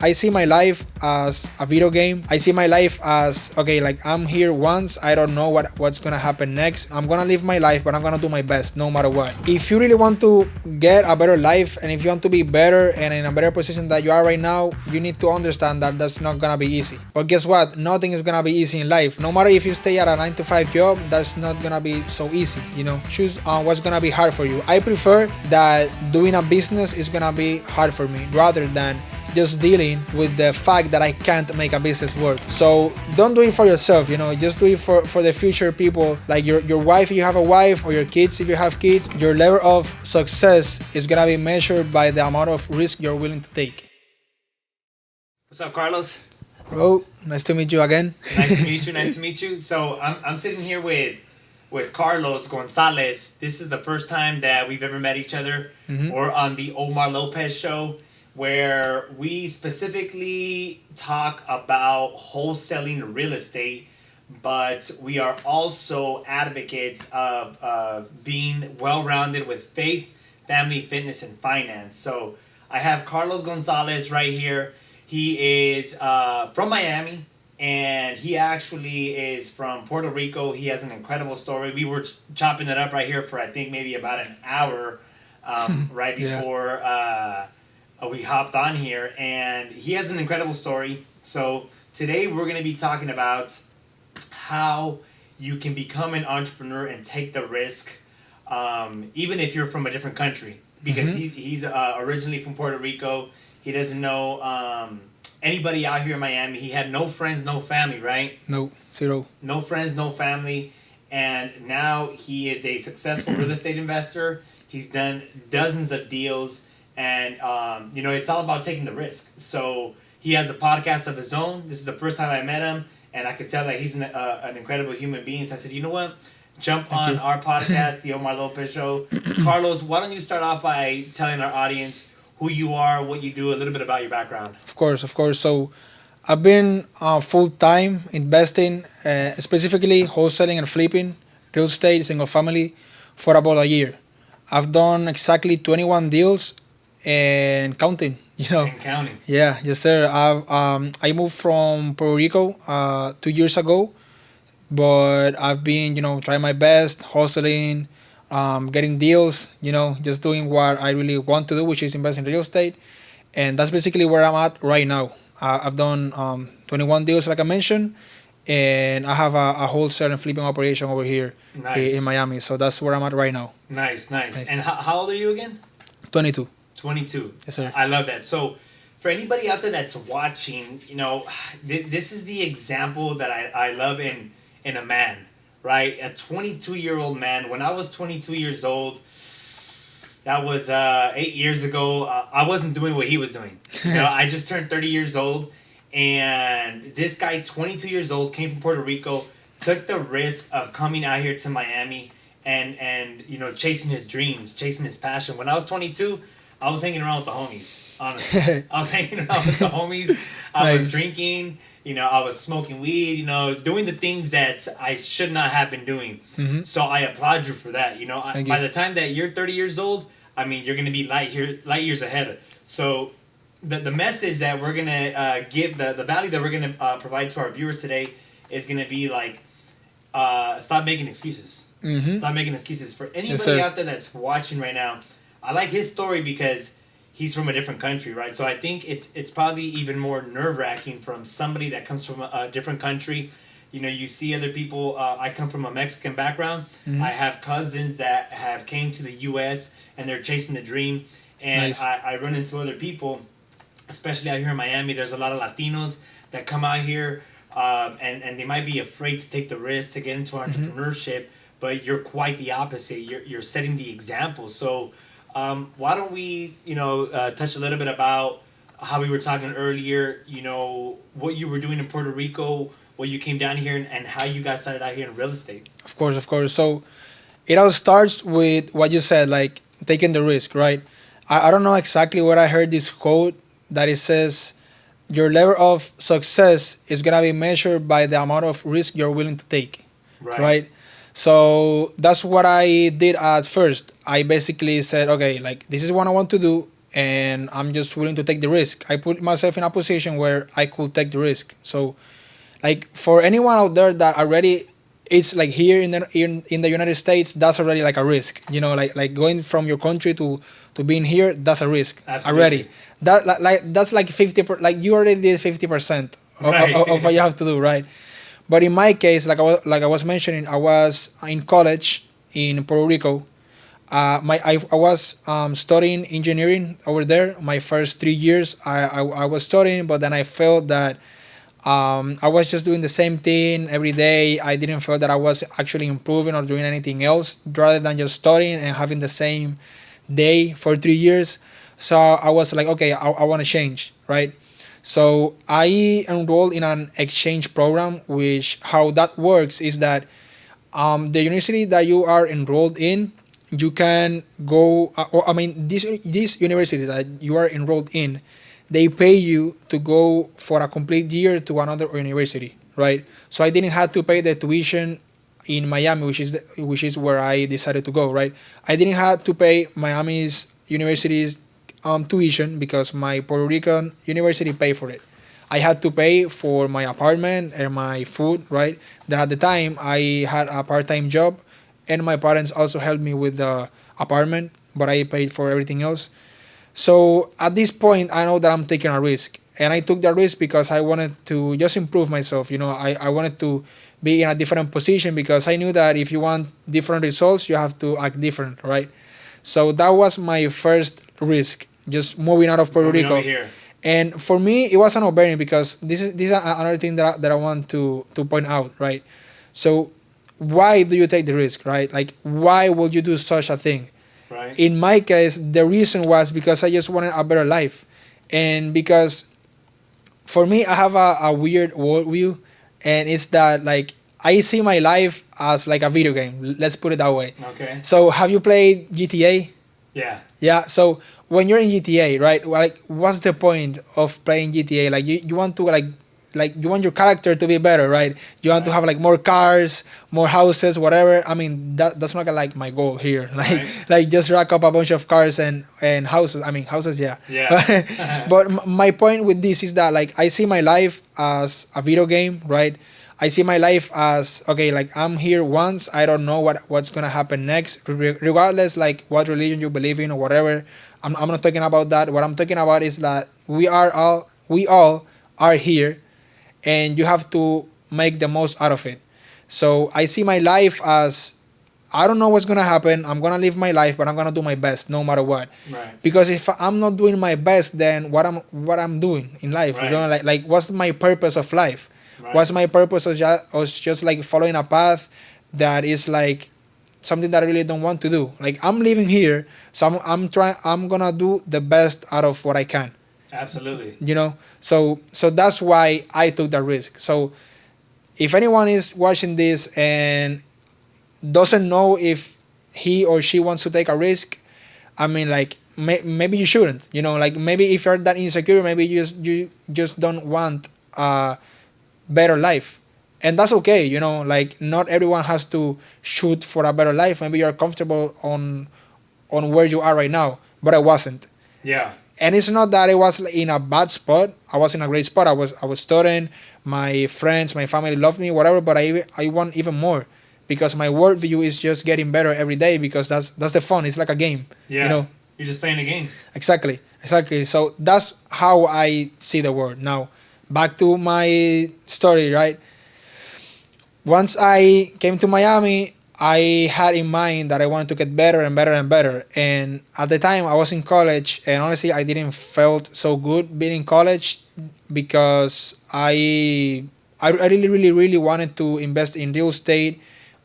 I see my life as a video game. I see my life as okay, like I'm here once. I don't know what's gonna happen next. I'm gonna live my life, but I'm gonna do my best no matter what. If you really want to get a better life and if you want to be better and in a better position that you are right now, you need to understand that that's not gonna be easy. But guess what? Nothing is gonna be easy in life. No matter if you stay at a 9 to 5 job, that's not gonna be so easy. Choose what's gonna be hard for you. I prefer that doing a business is gonna be hard for me rather than just dealing with the fact that I can't make a business work. So don't do it for yourself, just do it for the future people, like your wife if you have a wife, or your kids if you have kids. Your level of success is gonna be measured by the amount of risk you're willing to take. What's up, Carlos? Bro, nice to meet you again. Nice to meet you. Nice to meet you. So I'm sitting here with Carlos Gonzalez. This is the first time that we've ever met each other. Or on the Omar Lopez show, where we specifically talk about wholesaling real estate, but we are also advocates of being well-rounded with faith, family, fitness, and finance. So I have Carlos Gonzalez right here. He is from Miami, and he actually is from Puerto Rico. He has an incredible story. We were chopping it up right here for, I think, maybe about an hour right before we hopped on here. And he has an incredible story. So today we're going to be talking about how you can become an entrepreneur and take the risk, even if you're from a different country. Because he's originally from Puerto Rico. He doesn't know anybody out here in Miami. He had no friends, no family, right? No, zero. No friends, no family. And now he is a successful real estate investor. He's done dozens of deals. And, it's all about taking the risk. So he has a podcast of his own. This is the first time I met him. And I could tell that he's an incredible human being. So I said, you know what? Jump on our podcast, the Omar Lopez Show. Carlos, why don't you start off by telling our audience who you are, what you do, a little bit about your background. Of course. So I've been full-time investing, specifically wholesaling and flipping real estate, single family, for about a year. I've done exactly 21 deals and counting. And counting. Yeah, yes, sir. I moved from Puerto Rico 2 years ago, but I've been, trying my best, hustling, getting deals, just doing what I really want to do, which is invest in real estate. And that's basically where I'm at right now. I've done 21 deals, like I mentioned, and I have a wholesale and flipping operation over here in Miami. So that's where I'm at right now. Nice. And how old are you again? 22. 22. Yes, sir. I love that. So for anybody out there that's watching, this is the example that I love in a man. Right, a 22-year-old man. When I was 22 years old, that was 8 years ago. I wasn't doing what he was doing. I just turned 30 years old, and this guy, 22 years old, came from Puerto Rico, took the risk of coming out here to Miami, and chasing his dreams, chasing his passion. When I was 22, I was hanging around with the homies. Honestly, I was hanging around with the homies. I was drinking. I was smoking weed, doing the things that I should not have been doing. So I applaud you for that. By the time that you're 30 years old, you're going to be light years ahead. So the message that we're going to give, the value that we're going to provide to our viewers today is going to be like, stop making excuses. Stop making excuses. For anybody out there that's watching right now, I like his story because he's from a different country, right? So I think it's probably even more nerve-wracking from somebody that comes from a different country. You see other people. I come from a Mexican background. I have cousins that have came to the U.S. and they're chasing the dream. And I run into other people, especially out here in Miami. There's a lot of Latinos that come out here, and they might be afraid to take the risk to get into entrepreneurship. But you're quite the opposite. You're setting the example. So why don't we, touch a little bit about how we were talking earlier, what you were doing in Puerto Rico, what you came down here, and how you guys started out here in real estate. Of course. So it all starts with what you said, like taking the risk, right? I don't know exactly what I heard this quote that it says, your level of success is going to be measured by the amount of risk you're willing to take, right? So that's what I did at first. I basically said, okay, like this is what I want to do. and I'm just willing to take the risk. I put myself in a position where I could take the risk. So like for anyone out there that already it's like here in the United States, that's already like a risk. You know, like going from your country to being here, that's a risk Absolutely. already. That that's like 50 like you already did 50% Right. of what you have to do, right? But in my case, like I was mentioning, I was in college in Puerto Rico. I was studying engineering over there. My first 3 years, I was studying, but then I felt that I was just doing the same thing every day. I didn't feel that I was actually improving or doing anything else rather than just studying and having the same day for 3 years. So I was like, okay, I want to change, right? So I enrolled in an exchange program, which how that works is that the university that you are enrolled in, you can go. I mean, this university that you are enrolled in, they pay you to go for a complete year to another university, right? So I didn't have to pay the tuition in Miami, which is where I decided to go, right? I didn't have to pay Miami's university's tuition because my Puerto Rican university paid for it. I had to pay for my apartment and my food, right? Then at the time I had a part-time job, and my parents also helped me with the apartment, but I paid for everything else. So at this point, I know that I'm taking a risk. And I took the risk because I wanted to just improve myself. You know, I wanted to be in a different position because I knew that if you want different results, you have to act different, right? So that was my first risk, just moving out of Puerto Moving over Rico. here. And for me, it was an no-brainer because this is another thing that I want to point out, right? So why do you take the risk, right? Like, why would you do such a thing? Right. In my case, the reason was because I just wanted a better life. And because for me, I have a weird worldview, and it's that, like, I see my life as like a video game. Let's put it that way. Okay. So, have you played GTA? Yeah. Yeah. So, when you're in GTA, right? Like, what's the point of playing GTA? Like, you want to like you want your character to be better, right? You want to Right. have like more cars, more houses, whatever. I mean, that's not like my goal here. Like Right. like just rack up a bunch of cars and houses. I mean, houses, yeah. Yeah. But my point with this is that, like, I see my life as a video game, right? I see my life as, okay, like, I'm here once. I don't know what's gonna happen next, regardless like what religion you believe in or whatever. I'm not talking about that. What I'm talking about is that we all are here, and you have to make the most out of it. So I see my life as, I don't know what's gonna happen. I'm gonna live my life, but I'm gonna do my best no matter what. Right. Because if I'm not doing my best, then what I'm doing in life, you Right. know, like what's my purpose of life? Right. What's my purpose of just like following a path that is like something that I really don't want to do? Like, I'm living here, so I'm gonna do the best out of what I can. Absolutely. You know, so that's why I took that risk. So if anyone is watching this and doesn't know if he or she wants to take a risk, I mean, like, maybe you shouldn't. You know, like, maybe if you're that insecure, maybe you just don't want a better life, and that's okay. You know, like, not everyone has to shoot for a better life. Maybe you're comfortable on where you are right now, but I wasn't. Yeah. And it's not that I was in a bad spot. I was in a great spot. I was studying. My friends, my family loved me, whatever. But I want even more, because my worldview is just getting better every day. Because that's the fun. It's like a game. Yeah. You know. You're just playing a game. Exactly. So that's how I see the world. Now, back to my story, right? Once I came to Miami, I had in mind that I wanted to get better and better and better. And at the time, I was in college, and honestly, I didn't felt so good being in college, because I really, really, really wanted to invest in real estate,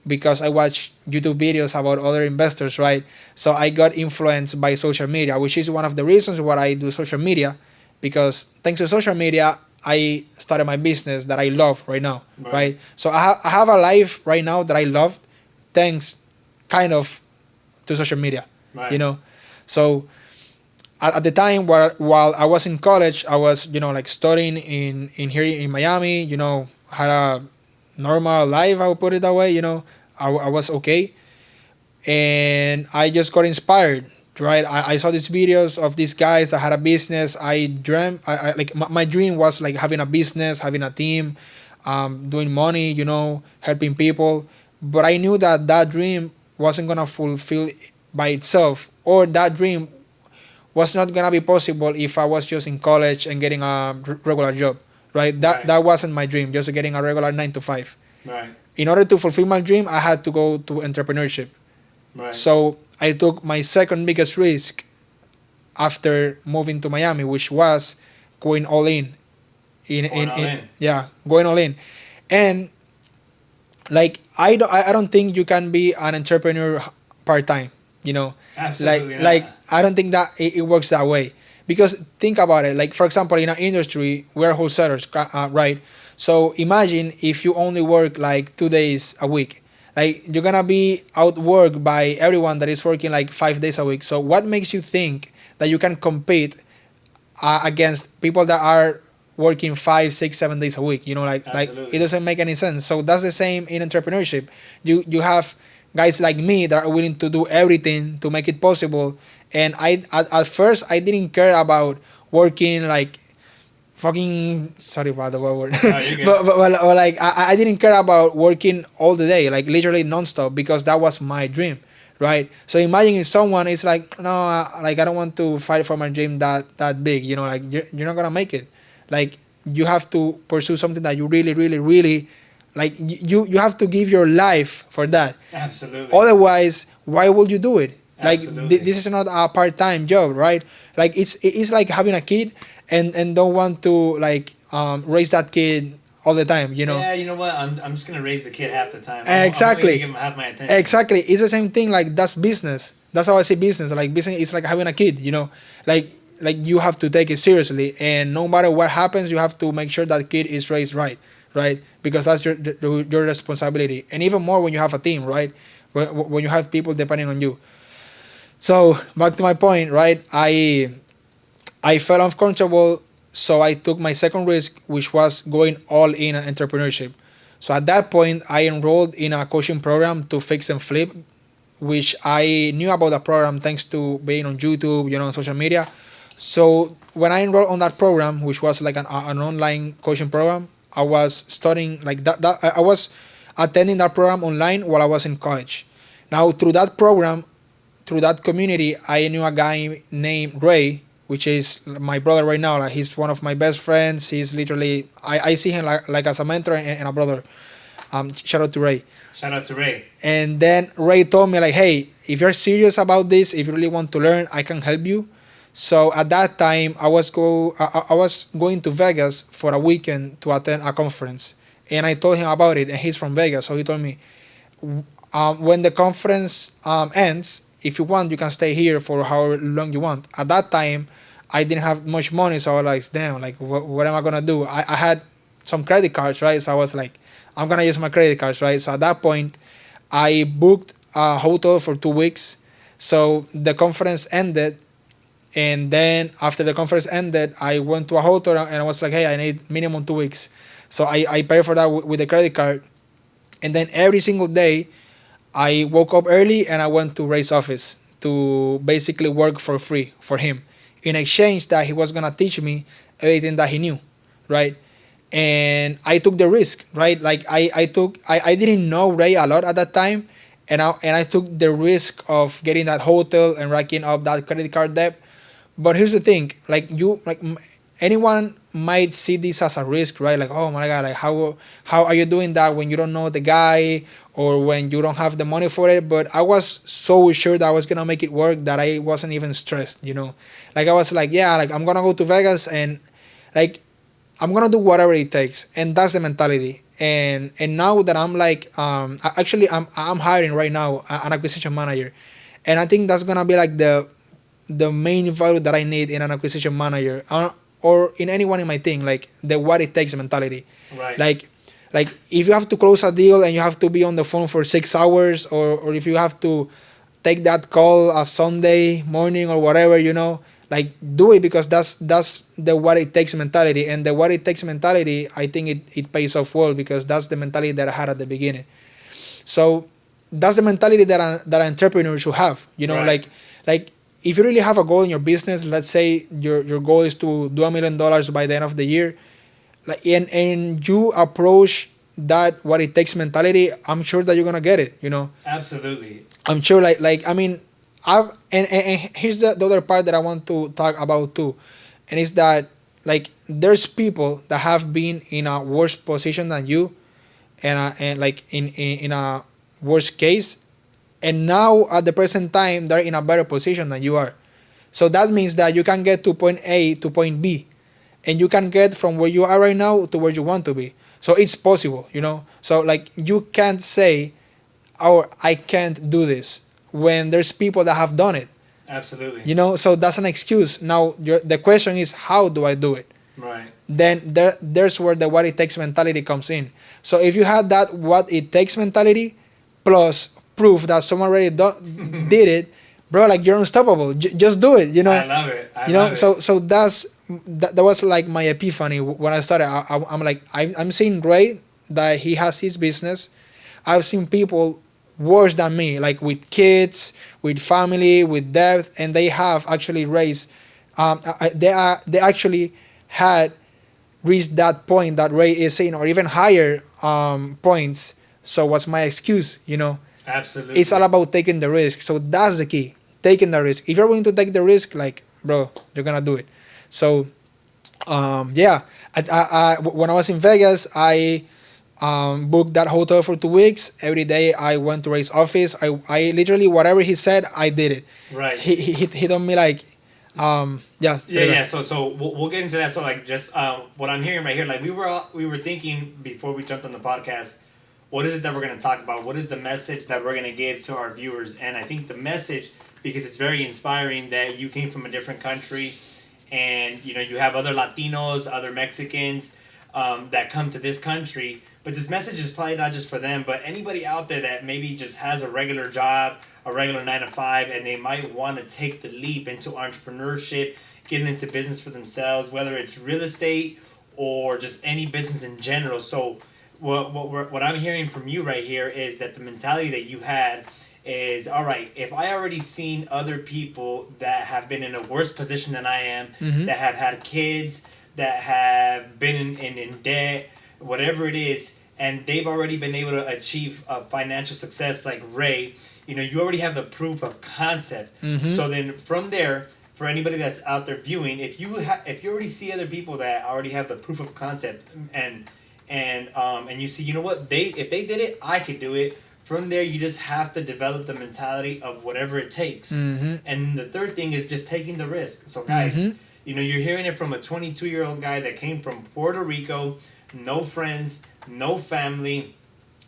because I watched YouTube videos about other investors, right? So I got influenced by social media, which is one of the reasons why I do social media, because thanks to social media, I started my business that I love right now, right? So I have a life right now that I love, thanks kind of to social media, Right. you know. So at the time, while I was in college, I was, like, studying in here in Miami, had a normal life, I would put it that way. I was okay, and I just got inspired right? I saw these videos of these guys that had a business. I dreamt, like my dream was like having a business, having a team, doing money, helping people. But I knew that that dream wasn't gonna fulfill by itself, or that dream was not gonna be possible if I was just in college and getting a regular job, right? That wasn't my dream, just getting a regular 9 to 5. Right. In order to fulfill my dream, I had to go to entrepreneurship. Right. So I took my second biggest risk after moving to Miami, which was going all in. Yeah, going all in. And like I don't think you can be an entrepreneur part time. Absolutely like not. I don't think that it works that way, because think about it. Like for example, in our industry, we're wholesalers, right? So imagine if you only work like 2 days a week. Like you're gonna be outworked by everyone that is working like 5 days a week. So what makes you think that you can compete against people that are working 5, 6, 7 days a week? Like it doesn't make any sense. So that's the same in entrepreneurship. You have guys like me that are willing to do everything to make it possible. And at first I didn't care about working like fucking, sorry about the word. No, but like I didn't care about working all the day, like literally nonstop, because that was my dream, right? So imagine if someone is like, no, like I don't want to fight for my dream that big, like you're not gonna make it. Like you have to pursue something that you really, really, really like. You have to give your life for that. Absolutely. Otherwise, why would you do it? Like this is not a part-time job, right? Like it's like having a kid and don't want to like raise that kid all the time. Yeah, you know what? I'm just gonna raise the kid half the time. Exactly. I'm only gonna give him half my attention. Exactly. It's the same thing. Like that's business. That's how I see business. Like business is like having a kid. Like you have to take it seriously, and no matter what happens, you have to make sure that kid is raised right, because that's your responsibility. And even more when you have a team, right? When you have people depending on you. So back to my point, right? I felt uncomfortable, so I took my second risk, which was going all in on entrepreneurship. So at that point, I enrolled in a coaching program to fix and flip, which I knew about the program thanks to being on YouTube, on social media. So when I enrolled on that program, which was like an online coaching program, I was studying like that. I was attending that program online while I was in college. Now through that program, through that community, I knew a guy named Ray, which is my brother right now. Like he's one of my best friends. He's literally I see him like as a mentor and a brother. Shout out to Ray. Shout out to Ray. And then Ray told me like, hey, if you're serious about this, if you really want to learn, I can help you. So at that time, I was going to Vegas for a weekend to attend a conference, and I told him about it. And he's from Vegas, so he told me, when the conference ends, if you want, you can stay here for however long you want. At that time, I didn't have much money, so I was like, damn, like what am I gonna do? I had some credit cards, right? So I was like, I'm gonna use my credit cards, right? So at that point, I booked a hotel for 2 weeks. So the conference ended, and then after the conference ended, I went to a hotel and I was like, hey, I need minimum 2 weeks. So I paid for that with the credit card. And then every single day, I woke up early and I went to Ray's office to basically work for free for him, in exchange that he was gonna teach me everything that he knew, right? And I took the risk, right? Like I didn't know Ray a lot at that time, and I took the risk of getting that hotel and racking up that credit card debt. But here's the thing, like anyone might see this as a risk, right? Like, oh my God, like how are you doing that when you don't know the guy or when you don't have the money for it? But I was so sure that I was gonna make it work that I wasn't even stressed, Like I was like, yeah, like I'm gonna go to Vegas and like I'm gonna do whatever it takes, and that's the mentality. And now that I'm like, actually I'm hiring right now an acquisition manager, and I think that's gonna be like the main value that I need in an acquisition manager, or in anyone in my team, like the what it takes mentality. Right. Like if you have to close a deal and you have to be on the phone for 6 hours, or if you have to take that call a Sunday morning or whatever, like do it, because that's the what it takes mentality. And the what it takes mentality, I think it pays off well, because that's the mentality that I had at the beginning. So that's the mentality that an entrepreneur should have, Right. like if you really have a goal in your business, let's say your goal is to do $1 million by the end of the year, like and you approach that what it takes mentality, I'm sure that you're gonna get it. Absolutely. I'm sure, I mean, and here's the other part that I want to talk about too, and it's that, like, there's people that have been in a worse position than you, and like in a worse case, and now at the present time they're in a better position than you are. So that means that you can get to point A to point B, and you can get from where you are right now to where you want to be. So it's possible. So, like, you can't say, "Oh, I can't do this," when there's people that have done it. Absolutely. So that's an excuse. Now the question is, how do I do it? Right. Then there's where the what it takes mentality comes in. So if you had that what it takes mentality plus proof that someone already did it, bro, like, you're unstoppable. Just do it. I love it. I love it. So that was like my epiphany when I started. I'm like, I'm seeing Ray, that he has his business. I've seen people worse than me, like with kids, with family, with debt, and they have actually raised. They actually had reached that point that Ray is saying, or even higher points. So what's my excuse? Absolutely. It's all about taking the risk. So that's the key, taking the risk. If you're willing to take the risk, like, bro, you're gonna do it. So, yeah. When I was in Vegas, I booked that hotel for 2 weeks. Every day I went to Ray's office. I literally, whatever he said, I did it. Right. He told me, like, yeah. So we'll get into that. So, like, just what I'm hearing right here, like, we were thinking before we jumped on the podcast, what is it that we're going to talk about? What is the message that we're going to give to our viewers? And I think the message, because it's very inspiring that you came from a different country, and you have other Latinos, other Mexicans that come to this country. But this message is probably not just for them, but anybody out there that maybe just has a regular job, a regular 9 to 5, and they might want to take the leap into entrepreneurship, getting into business for themselves, whether it's real estate or just any business in general. So what I'm hearing from you right here is that the mentality that you had is, all right, if I already seen other people that have been in a worse position than I am, that have had kids, that have been in debt, whatever it is, and they've already been able to achieve financial success like Ray, you already have the proof of concept. So then from there, for anybody that's out there viewing, if you already see other people that already have the proof of concept, and you see, if they did it, I could do it. From there, you just have to develop the mentality of whatever it takes. And the third thing is just taking the risk. So, guys, you're hearing it from a 22-year-old guy that came from Puerto Rico, no friends, no family,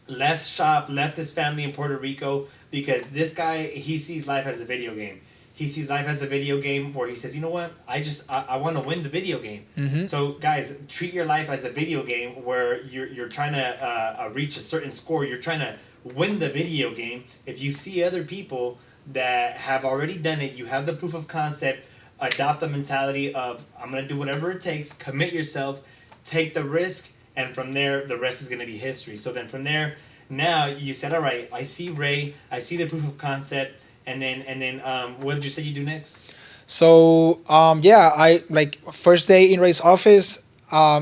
left his family in Puerto Rico, because this guy, he sees life as a video game. He sees life as a video game where he says, you know what, I want to win the video game. So, guys, treat your life as a video game where you're trying to reach a certain score. You're trying to win the video game. If you see other people that have already done it, you have the proof of concept, adopt the mentality of, I'm going to do whatever it takes, commit yourself, take the risk, and from there, the rest is going to be history. So then from there, now you said, all right, I see Ray, I see the proof of concept, and then what did you say you do next? So, yeah, I, like, first day in Ray's office,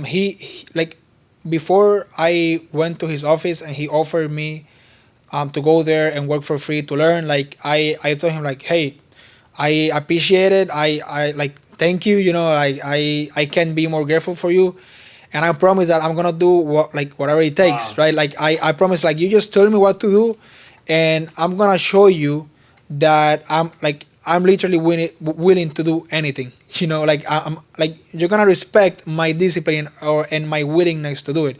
he like, before I went to his office and he offered me to go there and work for free to learn, like, I told him, like, hey, I appreciate it. I like, thank you. I can be more grateful for you, and I promise that I'm gonna do whatever it takes. Wow. Right? Like, I promise, like, you just tell me what to do, and I'm gonna show you that I'm literally willing to do anything. Like, I'm like, you're gonna respect my discipline and my willingness to do it.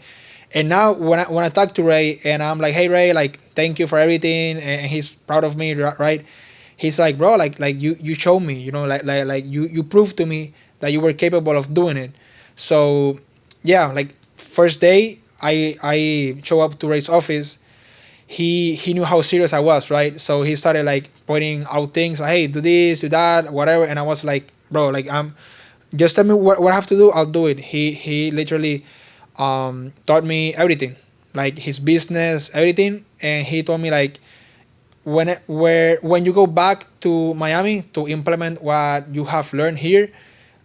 And now when I talk to Ray and I'm like, hey Ray, like, thank you for everything, and he's proud of me, right? He's like, bro, like you show me, like you proved to me that you were capable of doing it. So, yeah, like, first day I show up to Ray's office. He knew how serious I was, right? So he started, like, pointing out things, like, hey, do this, do that, whatever. And I was like, bro, like, just tell me what I have to do, I'll do it. He literally taught me everything, like his business, everything. And he told me, like, when you go back to Miami to implement what you have learned here,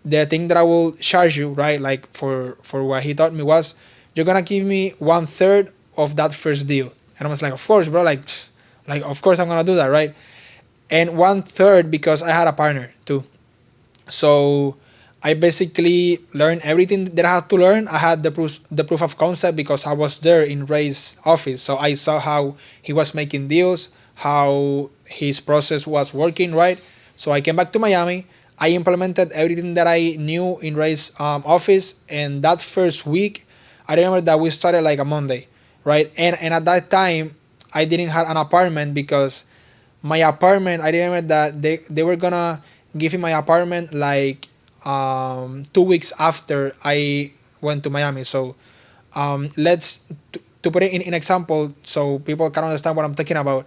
the thing that I will charge you, right, like for what he taught me was, you're gonna give me 1/3 of that first deal. And I was like, of course, bro, like of course I'm gonna do that, right? And 1/3 because I had a partner too. So I basically learned everything that I had to learn. I had the proof of concept because I was there in Ray's office. So I saw how he was making deals, how his process was working, right? So I came back to Miami. I implemented everything that I knew in Ray's office. And that first week, I remember that we started like a Monday, right? And at that time, I didn't have an apartment because my apartment, I remember that they were gonna give me my apartment like 2 weeks after I went to Miami. So let's to put it in example so people can understand what I'm talking about.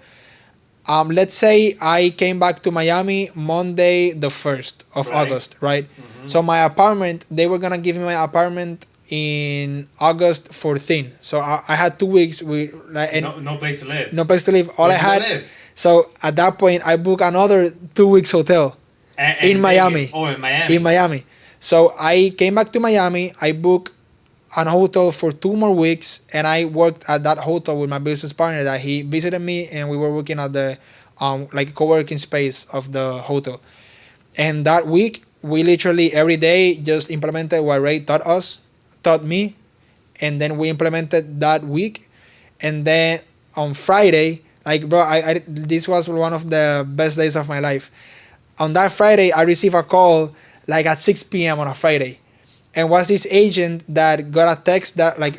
Let's say I came back to Miami Monday the 1st of Right. August, right? So my apartment, they were gonna give me my apartment in August 14th. So I had 2 weeks with like, and No place to live. no place to live. All Where'd I you go had. live? So at that point, I booked another 2 weeks hotel in Miami. Oh, in Miami. In Miami. So I came back to Miami. I booked an hotel for 2 more weeks, and I worked at that hotel with my business partner that he visited me, and we were working at the like co-working space of the hotel. And that week, we literally every day just implemented what Ray taught me, and then we implemented that week. And then on Friday, like bro, I this was one of the best days of my life. On that Friday, I received a call like at 6 p.m. on a Friday, and was this agent that got a text that like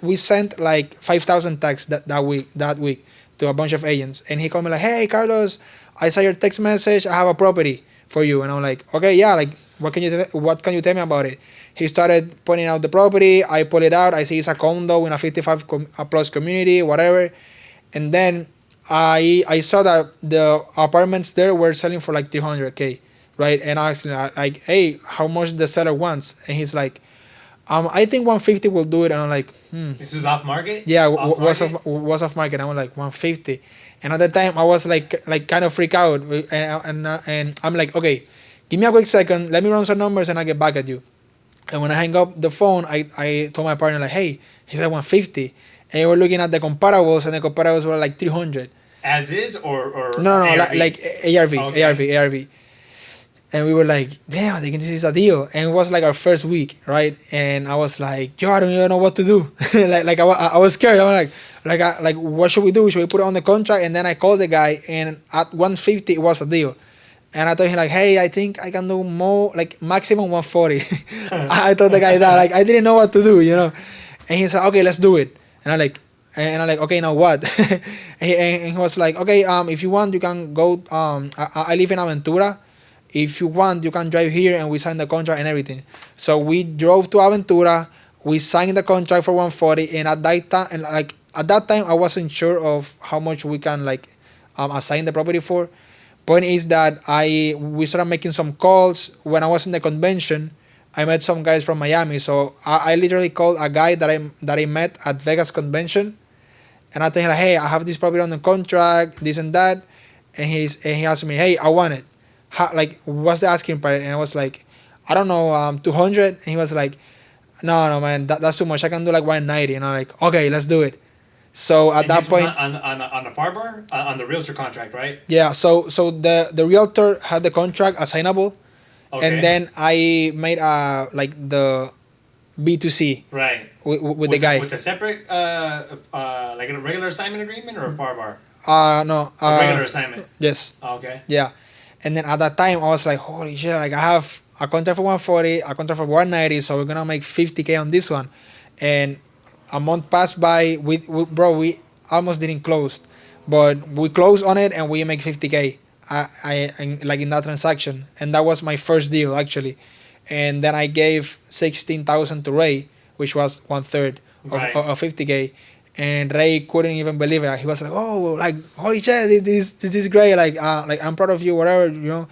we sent like 5,000 texts that week to a bunch of agents, and he called me like, hey Carlos, I saw your text message, I have a property for you. And I'm like, okay, yeah, like what can you tell me about it? He started pointing out the property. I pull it out. I see it's a condo in a 55 plus community, whatever. And then I saw that the apartments there were selling for like 300K, right? And I asked him like, hey, how much the seller wants? And he's like, I think 150 will do it. And I'm like, This was off market. yeah, Off market? was off market. I was like 150, and at the time I was like kind of freak out, and I'm like, okay, give me a quick second, let me run some numbers, and I'll get back at you. And when I hang up the phone, I told my partner like, hey, he said 150, and we were looking at the comparables, and the comparables were like 300. As is or No, ARV? like ARV, Okay. ARV. And we were like, damn, I think this is a deal. And it was like our first week, right? And I was like, yo, I don't even know what to do. I was scared. I was like, what should we do? Should we put it on the contract? And then I called the guy, and at 150, it was a deal. And I told him like, hey, I think I can do more, like maximum 140. I told the guy that, like, I didn't know what to do, you know. And he said, okay, let's do it. And I'm like, okay, now what? and he was like, okay, if you want, you can go. I live in Aventura. If you want, you can drive here, and we sign the contract and everything. So we drove to Aventura. We signed the contract for 140, and at that time, I wasn't sure of how much we can assign the property for. Point is that we started making some calls. When I was in the convention, I met some guys from Miami. So I literally called a guy that I met at Vegas convention, and I told him like, hey, I have this property on the contract, this and that, and he asked me, hey, I want it. What's the asking price? And I was like, I don't know, 200. And he was like, no, man, that's too much. I can do like 190. And I'm like, okay, let's do it. So at And that this was point, on the far bar, on the realtor contract, right? yeah. So the realtor had the contract assignable, Okay. and then I made the B2C Right. with the guy. With a separate like a regular assignment agreement or a far bar? No. A regular assignment. Yes. Okay. Yeah. And then at that time, I was like, holy shit, like I have a contract for 140, a contract for 190, so we're going to make 50K on this one. And a month passed by, we almost didn't close. But we closed on it, and we make 50K in that transaction. And that was my first deal, actually. And then I gave 16,000 to Ray, which was 1/3 Right. of 50K. And Ray couldn't even believe it. He was like, "Oh, like holy shit, this is great. Like I'm proud of you, whatever, you know."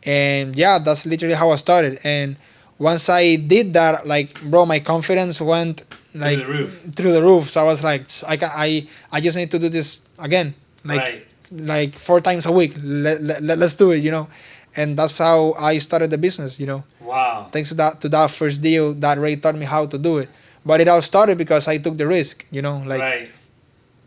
And yeah, that's literally how I started. And once I did that, like, bro, my confidence went like Through the roof. through the roof. So I was like, I just need to do this again. Like, Right. like 4 times a week. Let's do it, and that's how I started the business. Wow. Thanks to that first deal that Ray taught me how to do it. But it all started because I took the risk. Right.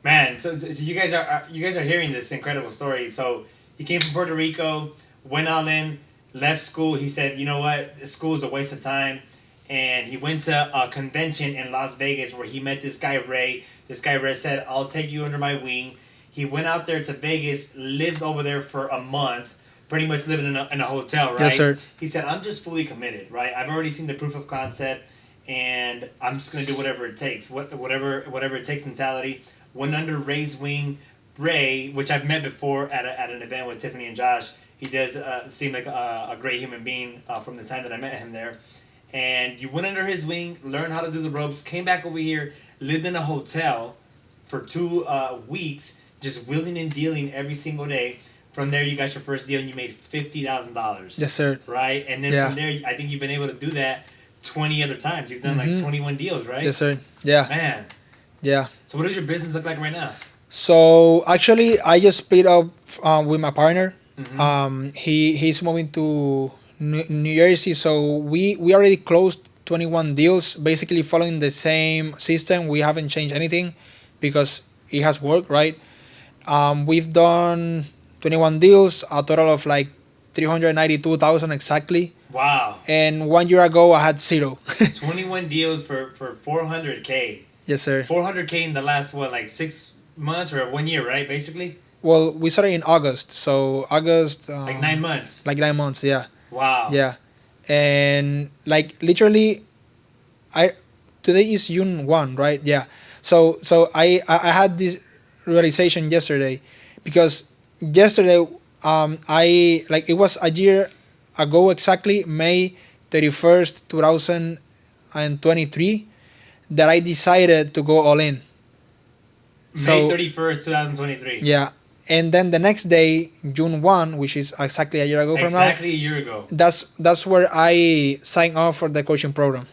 Man, so you guys are hearing this incredible story. So he came from Puerto Rico, went all in, left school. He said, you know what, school is a waste of time, and he went to a convention in Las Vegas where he met this guy Ray. This guy Ray said, "I'll take you under my wing." He went out there to Vegas, lived over there for a month, pretty much living in a hotel, right? Yes, sir. He said, "I'm just fully committed, right? I've already seen the proof of concept, and I'm just gonna do whatever it takes, whatever it takes mentality." Went under Ray's wing. Ray, which I've met before at an event with Tiffany and Josh, he does seem like a great human being from the time that I met him there. And you went under his wing, learned how to do the ropes, came back over here, lived in a hotel for 2 weeks, just wheeling and dealing every single day. From there, you got your first deal and you made $50,000. Yes, sir. Right? And then from there, I think you've been able to do that 20 other times. You've done like 21 deals, right? Yes, sir. Yeah. Man. Yeah. So what does your business look like right now? So actually, I just split up with my partner. Mm-hmm. He's moving to New Jersey, so we already closed 21 deals, basically following the same system. We haven't changed anything because it has worked, right? We've done 21 deals, a total of like 392,000 exactly. Wow. And 1 year ago, I had 0. 21 deals for 400K. Yes, sir. 400K in the last, like 6 months or 1 year, right? Basically? Well, we started in August, so August. Like 9 months. Like 9 months, yeah. Wow. Yeah, and like literally, today is June 1, right? Yeah. So I had this realization yesterday, because yesterday I like, it was a year ago exactly, May 31st, 2023, that I decided to go all in. May 31st, 2023. Yeah. And then the next day, June 1, which is exactly a year ago from now. Exactly a year ago. That's where I signed up for the coaching program.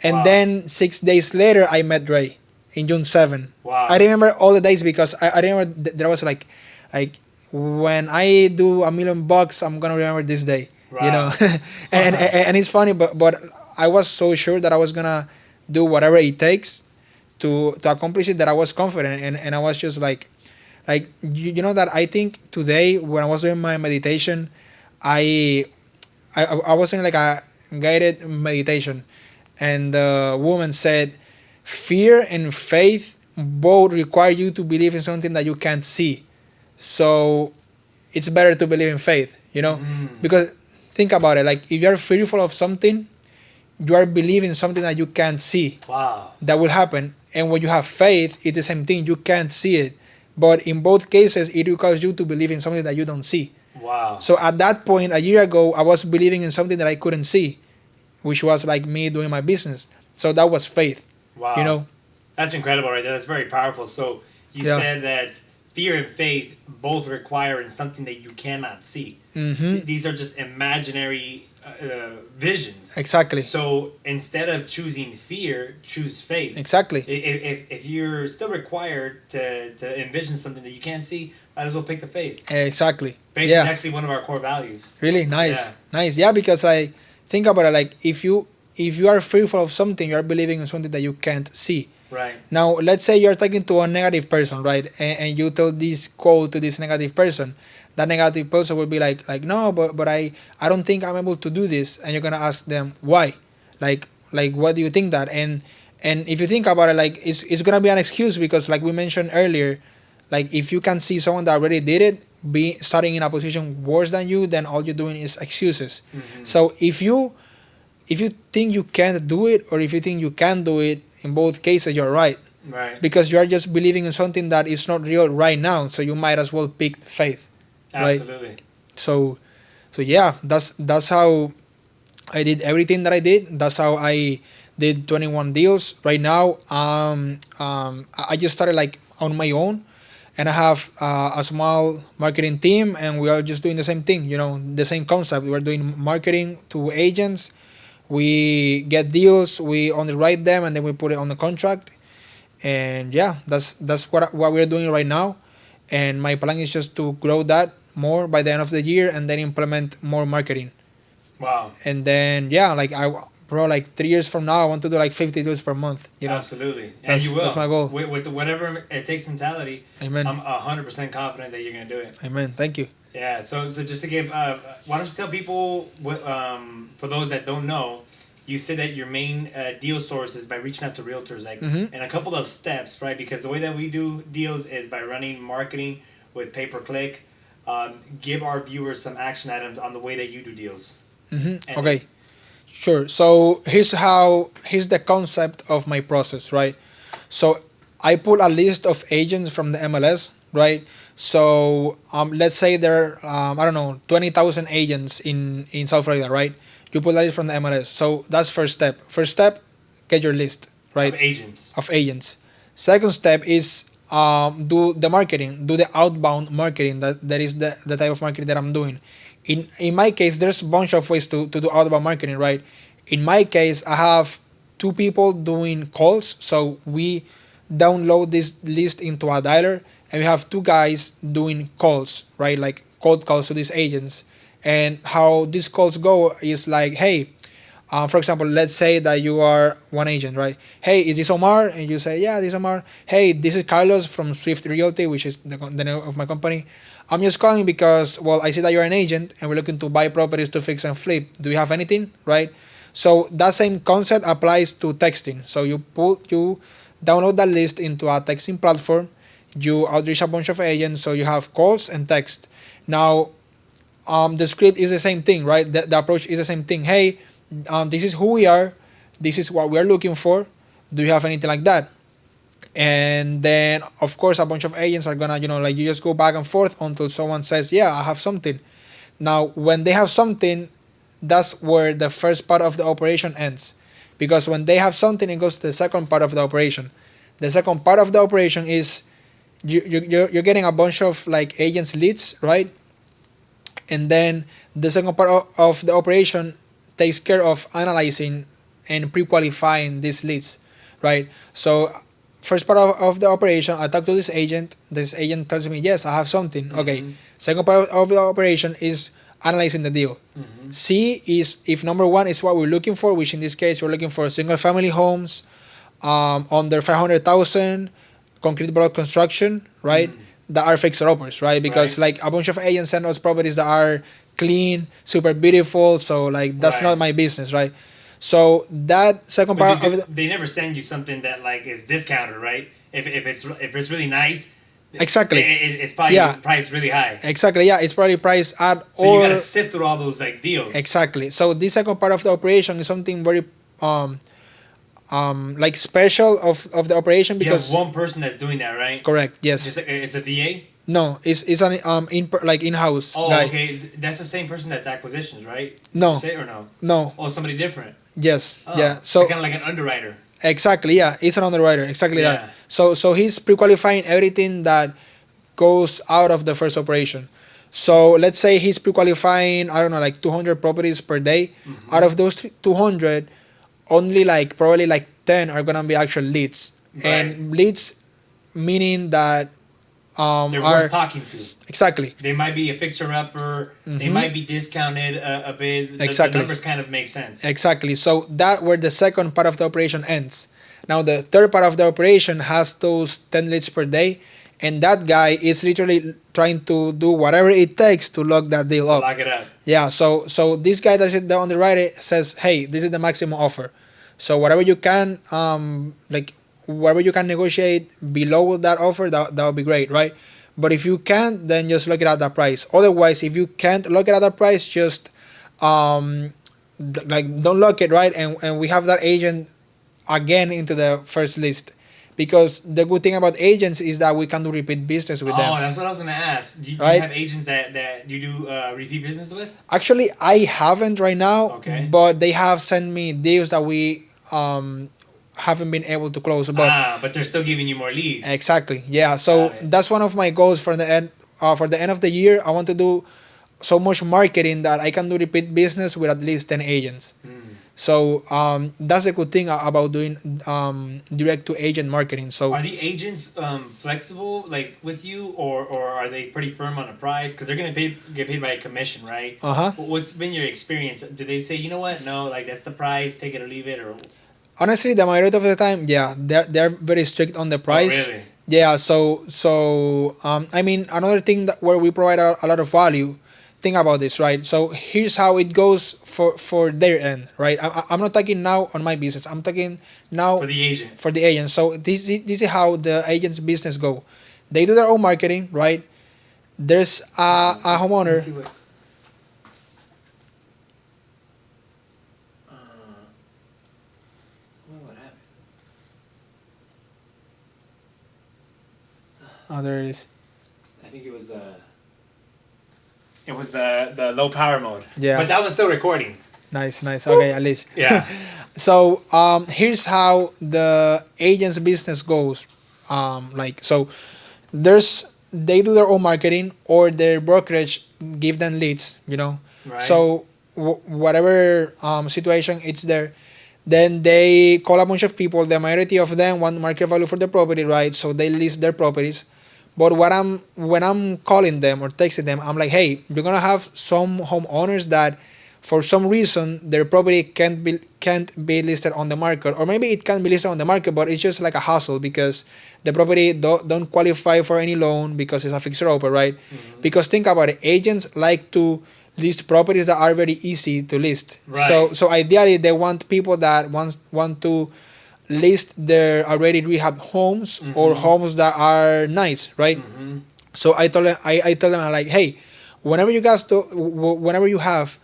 And Wow. then 6 days later, I met Ray in June 7. Wow. I remember all the days because I remember there was like when I do $1 million, I'm gonna remember this day. Wow. And it's funny, but I was so sure that I was gonna do whatever it takes to accomplish it, that I was confident, and I was just like you know that I think today when I was doing my meditation, I was doing like a guided meditation, and the woman said, fear and faith both require you to believe in something that you can't see. So it's better to believe in faith, because think about it, like if you're fearful of something, you are believing something that you can't see. Wow. That will happen. And when you have faith, it's the same thing. You can't see it. But in both cases, it requires you to believe in something that you don't see. Wow. So at that point, a year ago, I was believing in something that I couldn't see, which was like me doing my business. So that was faith. Wow. That's incredible right there. That's very powerful. So you said that fear and faith both require in something that you cannot see. Mm-hmm. These are just imaginary visions. Exactly. So instead of choosing fear, choose faith. Exactly. If you're still required to envision something that you can't see, might as well pick the faith. Exactly. Faith is actually one of our core values. Really nice. Nice. Yeah, because I think about it, like if you are fearful of something, you are believing in something that you can't see. Right. Now, let's say you're talking to a negative person, right? And you tell this quote to this negative person. That negative person will be like no, but I don't think I'm able to do this. And you're gonna ask them why, like what do you think that? And if you think about it, like it's gonna be an excuse, because like we mentioned earlier, like if you can see someone that already did it, be starting in a position worse than you, then all you're doing is excuses. Mm-hmm. So if you think you can't do it, or if you think you can do it, in both cases you're right. Right. Because you are just believing in something that is not real right now. So you might as well pick faith. Absolutely. Right? So yeah, that's how I did everything that I did. That's how I did 21 deals. Right now, I just started like on my own, and I have a small marketing team, and we are just doing the same thing. The same concept. We're doing marketing to agents. We get deals, we underwrite them, and then we put it on the contract. And yeah, that's what we're doing right now. and my plan is just to grow that more by the end of the year and then implement more marketing. Wow. And then yeah, like bro, like 3 years from now I want to do like 50 deals per month, you know. Absolutely. And you will. That's my goal. With the whatever it takes mentality, Amen. I'm 100% confident that you're going to do it. Amen. Thank you. Yeah, so just to give, why don't you tell people, for those that don't know, you said that your main deal source is by reaching out to realtors, like, Mm-hmm. and a couple of steps, right? Because the way that we do deals is by running marketing with pay-per-click. Give our viewers some action items on the way that you do deals. Mm-hmm. Okay, sure. So here's the concept of my process, right? So I pull a list of agents from the MLS, right? So let's say there are, I don't know, 20,000 agents in South Florida, right? You pull a list from the MLS. So that's first step. First step, get your list, right? Of Agents. Second step is do the marketing, do the outbound marketing. That is the type of marketing that I'm doing. In my case, there's a bunch of ways to do outbound marketing, right? In my case, I have 2 people doing calls. So we download this list into a dialer, and we have 2 guys doing calls, right? Like cold calls to these agents. And how these calls go is like, hey, for example, let's say that you are one agent, right? Hey, is this Omar? And you say, yeah, this is Omar. Hey, this is Carlos from Swift Realty, which is the name of my company. I'm just calling because, well, I see that you're an agent and we're looking to buy properties to fix and flip. Do you have anything, right? So that same concept applies to texting. So you download that list into a texting platform. You outreach a bunch of agents, so you have calls and text. Now, the script is the same thing, right? The approach is the same thing. Hey, this is who we are. This is what we're looking for. Do you have anything like that? And then, of course, a bunch of agents are gonna, like you just go back and forth until someone says, yeah, I have something. Now, when they have something, that's where the first part of the operation ends. Because when they have something, it goes to the second part of the operation. The second part of the operation is you're getting a bunch of like agents leads, right? And then the second part of the operation takes care of analyzing and pre-qualifying these leads, right? So first part of the operation, I talk to this agent. This agent tells me, yes, I have something. Mm-hmm. Okay. Second part of the operation is analyzing the deal. Mm-hmm. C is if number one is what we're looking for, which in this case, we're looking for single family homes under 500,000, concrete block construction, right? Mm-hmm. That are fixer-uppers, right? Because like a bunch of agents send us properties that are clean, super beautiful. So like that's not my business, right? So that second part they never send you something that like is discounted, right? If it's really nice, exactly, it's probably priced really high. Exactly, yeah, it's probably priced at. So you gotta sift through all those like deals. Exactly. So this second part of the operation is something very like special of the operation because you have one person that's doing that, right? Correct. Yes. It's a VA. No, it's an in-house. Oh, guy. Okay. That's the same person that's acquisitions, right? No. You say or no? No. Oh, somebody different. Yes. Oh. Yeah. So kind of like an underwriter. Exactly. Yeah, it's an underwriter. Exactly that. So he's pre-qualifying everything that goes out of the first operation. So let's say he's pre-qualifying, I don't know, like 200 properties per day. Mm-hmm. Out of those 200, only like probably like 10 are gonna be actual leads. Right. And leads meaning that they're worth talking to. Exactly. They might be a fixer-upper. Mm-hmm. They might be discounted a bit. Exactly. The numbers kind of make sense. Exactly. So that where the second part of the operation ends. Now the third part of the operation has those 10 leads per day, and that guy is literally trying to do whatever it takes to lock that deal up. Lock it up. Yeah. So this guy does it on the right says, hey, this is the maximum offer. So whatever you can whatever you can negotiate below that offer, that would be great, right? But if you can't, then just look it at that price. Otherwise, if you can't look it at that price, just don't lock it, right? And we have that agent again into the first list. Because the good thing about agents is that we can do repeat business with them. Oh, that's what I was going to ask. Do you have agents that you do repeat business with? Actually, I haven't right now. Okay. But they have sent me deals that we haven't been able to close. But they're still giving you more leads. Exactly. Yeah. So that's one of my goals for the end of the year. I want to do so much marketing that I can do repeat business with at least 10 agents. So that's a good thing about doing direct to agent marketing. So are the agents flexible like with you, or are they pretty firm on the price? Because they're gonna get paid by a commission, right? What's been your experience? Do they say, you know what, no, like that's the price, take it or leave it, or? Honestly, the majority of the time, yeah, they're very strict on the price. Oh, really? Yeah. I mean, another thing that where we provide a lot of value. Think about this, right? So here's how it goes for their end, right? I'm not talking now on my business. I'm talking now for the agent. For the agent. So this is how the agent's business go. They do their own marketing, right? There's a homeowner. What happened? Oh, there it is. I think it was the. It was the low power mode. Yeah. But that was still recording. Nice. Okay, at least. Yeah. So here's how the agent's business goes. So they do their own marketing or their brokerage give them leads. Right. So whatever situation it's there, then they call a bunch of people. The majority of them want market value for the property, right? So they list their properties. But when I'm calling them or texting them, I'm like, hey, you're gonna have some homeowners that, for some reason, their property can't be listed on the market, or maybe it can be listed on the market, but it's just like a hassle because the property don't qualify for any loan because it's a fixer upper, right? Mm-hmm. Because think about it, agents like to list properties that are very easy to list. Right. So ideally, they want people that want to list their already rehab homes, mm-hmm. or homes that are nice, right? Mm-hmm. So I told them, I'm like, hey, whenever you have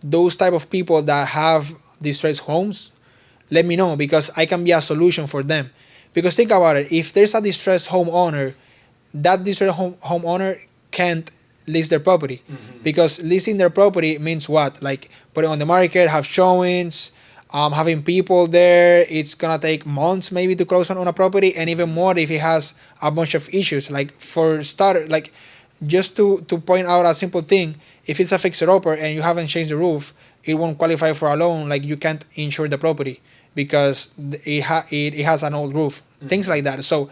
those type of people that have distressed homes, let me know because I can be a solution for them. Because think about it, if there's a distressed homeowner, that distressed homeowner can't list their property, mm-hmm. because listing their property means what? Like putting on the market, have showings, having people there. It's gonna take months maybe to close on a property, and even more if it has a bunch of issues. Like for starter, like just to point out a simple thing, if it's a fixer upper and you haven't changed the roof, it won't qualify for a loan. Like you can't insure the property because it has an old roof, mm-hmm. things like that. So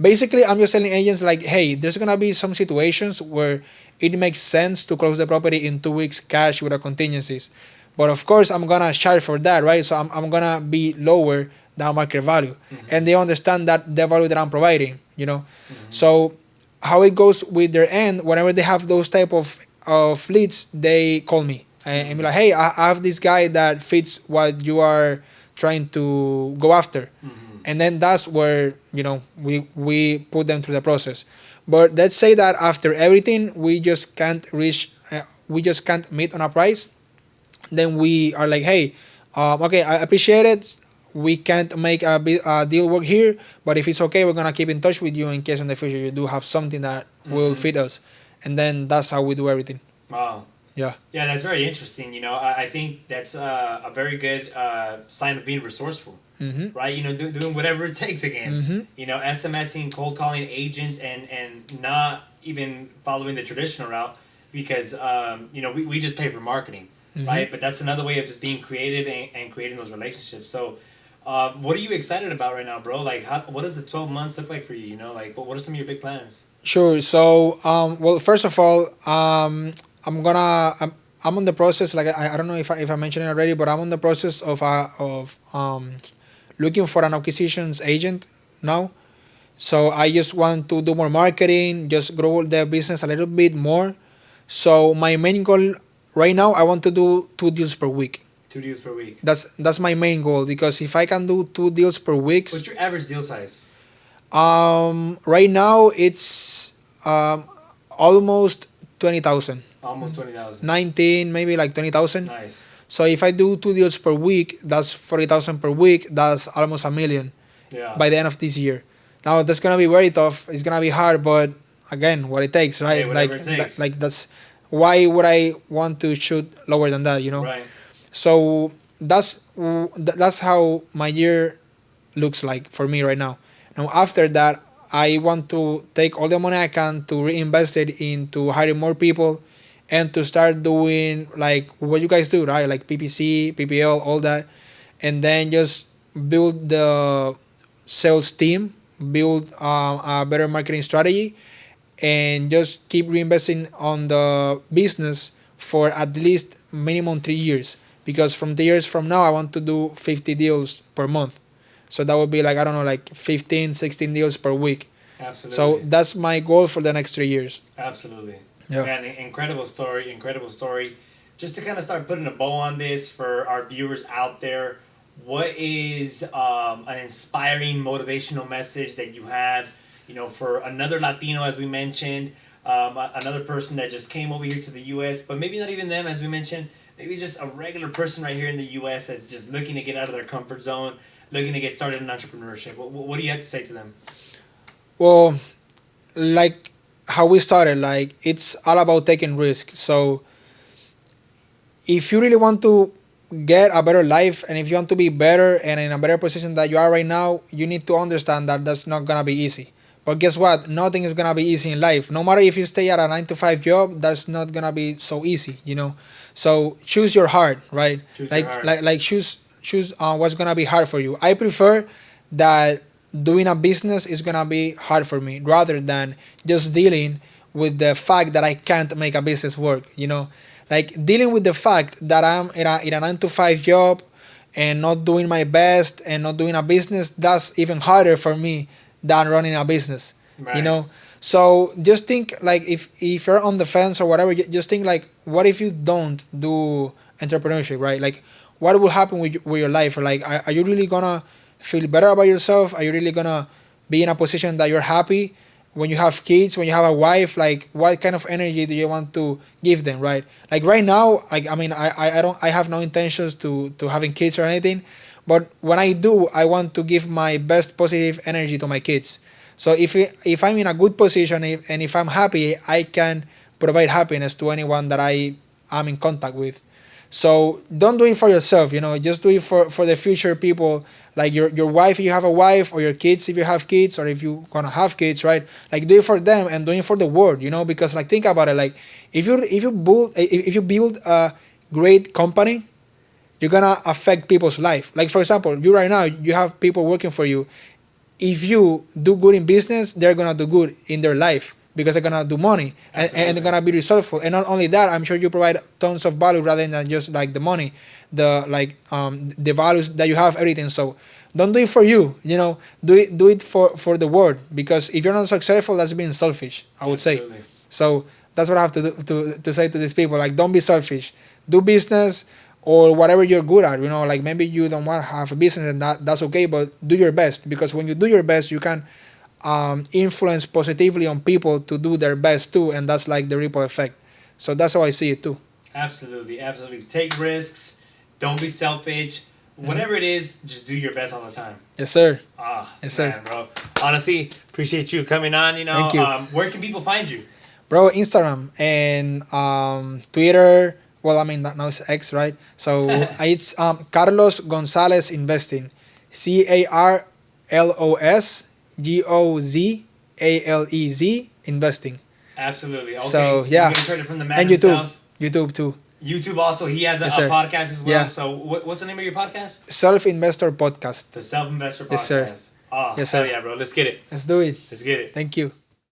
basically, I'm just telling agents like, hey, there's gonna be some situations where it makes sense to close the property in 2 weeks cash without contingencies. But of course, I'm gonna charge for that, right? So I'm gonna be lower than market value, mm-hmm. and they understand that the value that I'm providing, Mm-hmm. So how it goes with their end, whenever they have those type of leads, they call me and be like, hey, I have this guy that fits what you are trying to go after, mm-hmm. and then that's where we put them through the process. But let's say that after everything, we just can't meet on a price. Then we are like, hey, okay, I appreciate it. We can't make a deal work here, but if it's okay, we're gonna keep in touch with you in case in the future you do have something that mm-hmm. will fit us, and then that's how we do everything. Wow. Yeah. Yeah, that's very interesting. I think that's a very good sign of being resourceful, mm-hmm. right? Doing whatever it takes again. Mm-hmm. SMSing, cold calling agents, and not even following the traditional route because we just pay for marketing. Mm-hmm. Right, but that's another way of just being creative and creating those relationships. So, what are you excited about right now, bro? Like, what does the 12 months look like for you? What are some of your big plans? Sure. So, well, first of all, I'm on the process. Like, I don't know if I mentioned it already, but I'm on the process of looking for an acquisitions agent now. So I just want to do more marketing, just grow the business a little bit more. So my main goal right now, I want to do 2 deals per week. 2 deals per week. That's my main goal, because if I can do 2 deals per week. What's your average deal size? Right now it's almost 20,000. Almost 20,000. 19, maybe like 20,000. Nice. So if I do 2 deals per week, that's 40,000 per week. That's almost $1 million. Yeah. By the end of this year. Now that's gonna be very tough. It's gonna be hard, but again, what it takes, right? Hey, whatever it takes. Like that's. Why would I want to shoot lower than that, Right. So that's how my year looks like for me right now. Now after that, I want to take all the money I can to reinvest it into hiring more people and to start doing like what you guys do, right? Like PPC, PPL, all that, and then just build the sales team, build a better marketing strategy, and just keep reinvesting on the business for at least minimum 3 years. Because from 3 years from now, I want to do 50 deals per month. So that would be like, I don't know, like 15, 16 deals per week. Absolutely. So that's my goal for the next 3 years. Absolutely. Yeah. Man, incredible story, incredible story. Just to kind of start putting a bow on this for our viewers out there, what is an inspiring, motivational message that you have, for another Latino, as we mentioned, another person that just came over here to the U.S., but maybe not even them, as we mentioned, maybe just a regular person right here in the U.S. that's just looking to get out of their comfort zone, looking to get started in entrepreneurship. What do you have to say to them? Well, like how we started, like it's all about taking risks. So if you really want to get a better life, and if you want to be better and in a better position that you are right now, you need to understand that that's not gonna be easy. But guess what? Nothing is gonna be easy in life. No matter if you stay at a 9 to 5 job, that's not gonna be so easy, So choose your heart, right? Choose like your heart. like choose what's gonna be hard for you. I prefer that doing a business is gonna be hard for me rather than just dealing with the fact that I can't make a business work. Like dealing with the fact that I'm in a 9 to 5 job and not doing my best and not doing a business, that's even harder for me than running a business. Right. So just think like if you're on the fence or whatever, just think like, what if you don't do entrepreneurship, right? Like what will happen with your life? Or like are you really gonna feel better about yourself? Are you really gonna be in a position that you're happy when you have kids, when you have a wife? Like what kind of energy do you want to give them, right? Like right now, like I have no intentions to having kids or anything, but when I do, I want to give my best positive energy to my kids. So if I'm in a good position, and if I'm happy, I can provide happiness to anyone that I am in contact with. So don't do it for yourself, just do it for the future people, like your wife if you have a wife, or your kids if you have kids, or if you're gonna have kids, right? Like do it for them and do it for the world, because like think about it, like if you build a great company, you're gonna affect people's life. Like for example, you right now, you have people working for you. If you do good in business, they're gonna do good in their life because they're gonna do money, and they're gonna be resourceful. And not only that, I'm sure you provide tons of value rather than just like the money, the values that you have, everything. So don't do it for you, do it for the world, because if you're not successful, that's being selfish, I would say. So that's what I have to say to these people. Like don't be selfish, do business or whatever you're good at. Like maybe you don't want to have a business, and that's okay, but do your best, because when you do your best, you can influence positively on people to do their best too, and that's like the ripple effect. So that's how I see it too. Absolutely. Take risks. Don't be selfish. Whatever it is, just do your best all the time. Yes, sir. Yes, man, sir. Bro. Honestly, appreciate you coming on. Thank you. Where can people find you? Bro, Instagram and Twitter. Well, I mean, now it's X, right? So it's Carlos Gonzalez Investing. CarlosGozalez Investing. Absolutely. Okay. So yeah. Heard it from the man and himself. YouTube too. YouTube also. He has a podcast as well. Yeah. So what's the name of your podcast? Self Investor Podcast. The Self Investor Podcast. Yes, sir. Oh, yes, sir. Hell yeah, bro. Let's get it. Let's do it. Let's get it. Thank you.